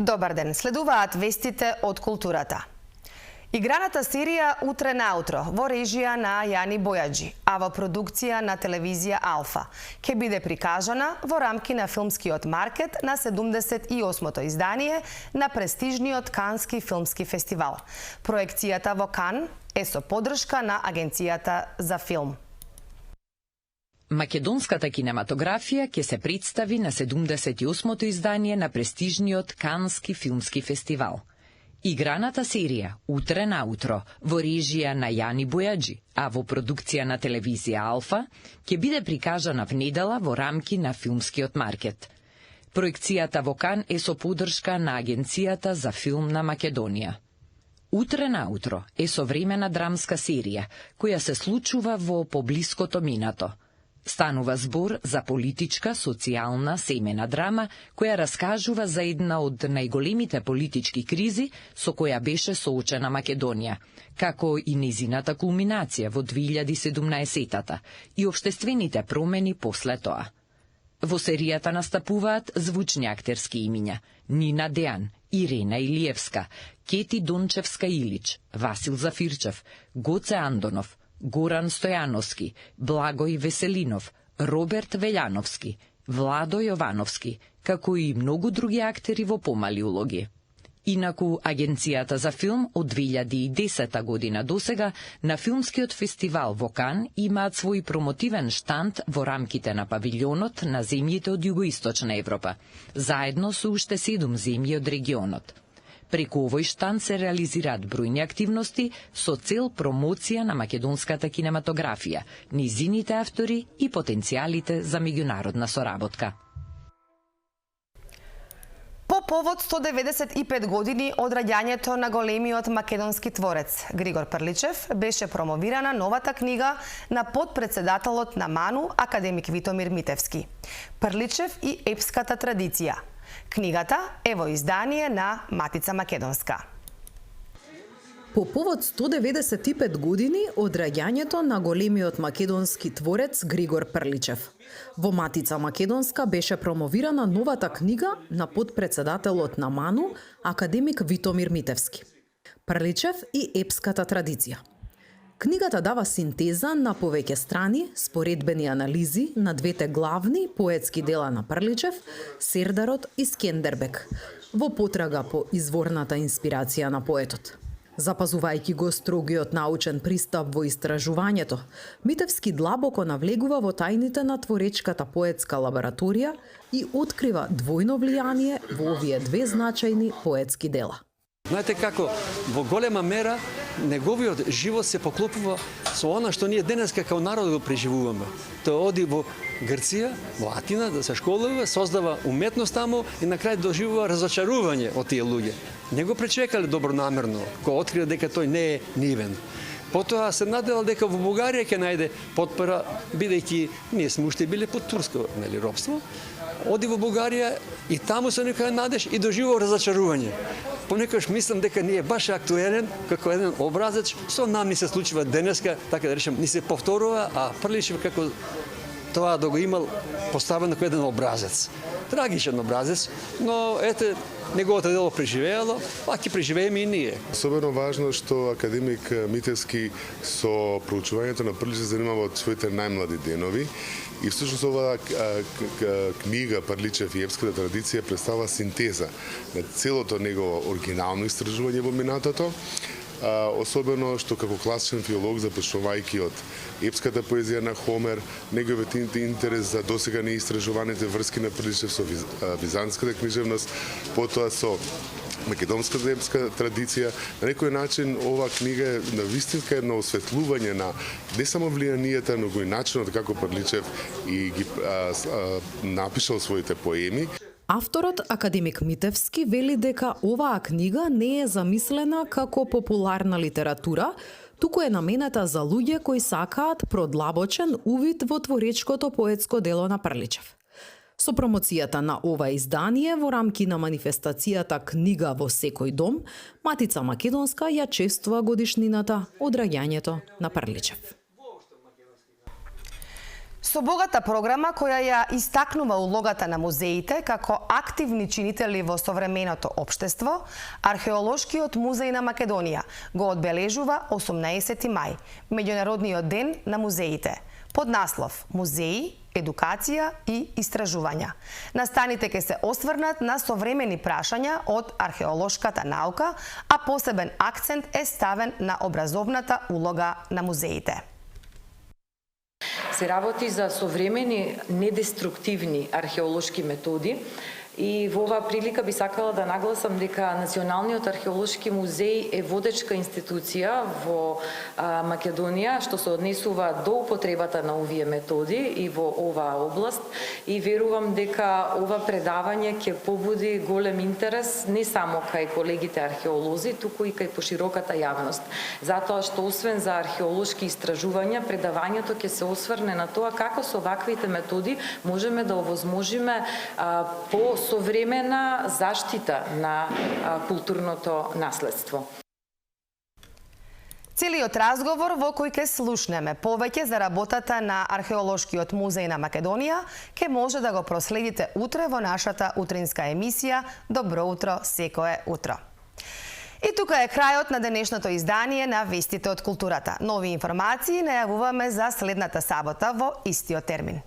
Добар ден, следуваат вестите од културата. Играната серија Утре наутро во режија на Јани Бојаджи, а во продукција на телевизија Алфа, ќе биде прикажана во рамки на филмскиот маркет на 78-то издание на престижниот Кански филмски фестивал. Проекцијата во Кан е со поддршка на Агенцијата за филм. Македонската кинематографија ќе се представи на 78-то издание на престижниот Кански филмски фестивал. Играната серија Утре наутро во режија на Јани Бојаджи, а во продукција на телевизија Алфа, ќе биде прикажана внедела во рамки на филмскиот маркет. Проекцијата во Кан е со поддршка на Агенцијата за филм на Македонија. Утре наутро е современа драмска серија која се случува во поблиското минато. Станува збор за политичка, социјална, семена драма, која раскажува за една од најголемите политички кризи со која беше соочена Македонија, како и незината кулминација во 2017-тата и општествените промени после тоа. Во серијата настапуваат звучни актерски имиња: Нина Дејан, Ирена Илиевска, Кети Дончевска-Илич, Васил Зафирчев, Гоце Андонов, Горан Стојановски, Благој Веселинов, Роберт Велјановски, Владо Јовановски, како и многу други актери во помали улоги. Инаку, Агенцијата за филм од 2010 година досега на филмскиот фестивал во Кан имаат свој промотивен штанд во рамките на павилјонот на земјите од Југоисточна Европа, заедно со уште 7 земји од регионот. Преку овој штанд се реализираат бројни активности со цел промоција на македонската кинематографија, низините автори и потенцијалите за меѓународна соработка. По повод 195 години од раѓањето на големиот македонски творец Григор Прличев беше промовирана новата книга на подпредседателот на МАНУ академик Витомир Митевски, Прличев и епската традиција. Книгата е во издание на Матица Македонска. По повод 195 години од раѓањето на големиот македонски творец Григор Прличев, во Матица Македонска беше промовирана новата книга на подпредседателот на МАНУ академик Витомир Митевски, Прличев и епската традиција. Книгата дава синтеза на повеќе страни, споредбени анализи на двете главни поетски дела на Прличев, Сердарот и Скендербек, во потрага по изворната инспирација на поетот. Запазувајќи го строгиот научен пристап во истражувањето, Митевски длабоко навлегува во тајните на творечката поетска лабораторија и открива двојно влијание во овие две значајни поетски дела. Знаете како, во голема мера, неговиот живот се поклопува со она што ние денеска као народ го преживуваме. Тој оди во Грција, во Атина, да се школува, создава уметност таму и на крај доживува разочарување од тие луѓе. Не го пречекале добронамерно, кога открија дека тој не е нивен. Потоа се надевал дека во Бугарија ќе најде потпора, бидејќи ние сме уште биле под турско робство. Оди во Бугарија и таму се некоја надеж и доживува разочарување. Понекогаш мислам дека не е баш актуелен како еден образец, што нам ни се случува денеска, така да речем, ни се повторува, а Прличев како тоа да го имал поставено како еден образец. Трагичен образец, но ете, неговото дело преживеало, па ќе преживееме и ние. Особено важно што академик Митевски со проучувањето на Прличев занимава од своите најмлади денови. И всушност оваа книга Прличев и епската традиција представува синтеза на целото негово оригинално истражување во минатото, особено што како класичен филолог, започнувајќи од епската поезија на Хомер, неговиот интерес за досега неистражуваните врски на Прличев со византската книжевност, потоа со македонската епска традиција. На некој начин ова книга е на вистинска едно осветлување на не само влијанието, но и начинот како Прличев и ги напишал своите поеми. Авторот академик Митевски вели дека оваа книга не е замислена како популарна литература, туку е наменета за луѓе кои сакаат продлабочен увид во творечкото поетско дело на Прличев. Со промоцијата на ова издание во рамки на манифестацијата Книга во секој дом, Матица Македонска ја чествува годишнината од раѓањето на Прличев. Со Со богата програма која ја истакнува улогата на музеите како активни чинители во современото општество, Археолошкиот музеј на Македонија го одбележува 18 мај, Меѓународниот ден на музеите, под наслов Музеи, едукација и истражувања. Настаните ќе се осврнат на современи прашања од археолошката наука, а посебен акцент е ставен на образовната улога на музеите. Се работи за современи недеструктивни археолошки методи и во оваа прилика би сакала да нагласам дека Националниот археолошки музеј е водечка институција во Македонија што се однесува до употребата на овие методи и во оваа област, и верувам дека ова предавање ќе побуди голем интерес не само кај колегите археолози, туку и кај пошироката јавност. Затоа што освен за археолошки истражувања, предавањето ќе се осврне на тоа како со ваквите методи можеме да овозможиме по современа заштита на културното наследство. Целиот разговор во кој ќе слушнеме повеќе за работата на Археолошкиот музеј на Македонија ќе може да го проследите утре во нашата утринска емисија Добро утро секое утро. И тука е крајот на денешното издание на Вестите од културата. Нови информации најавуваме за следната сабота во истиот термин.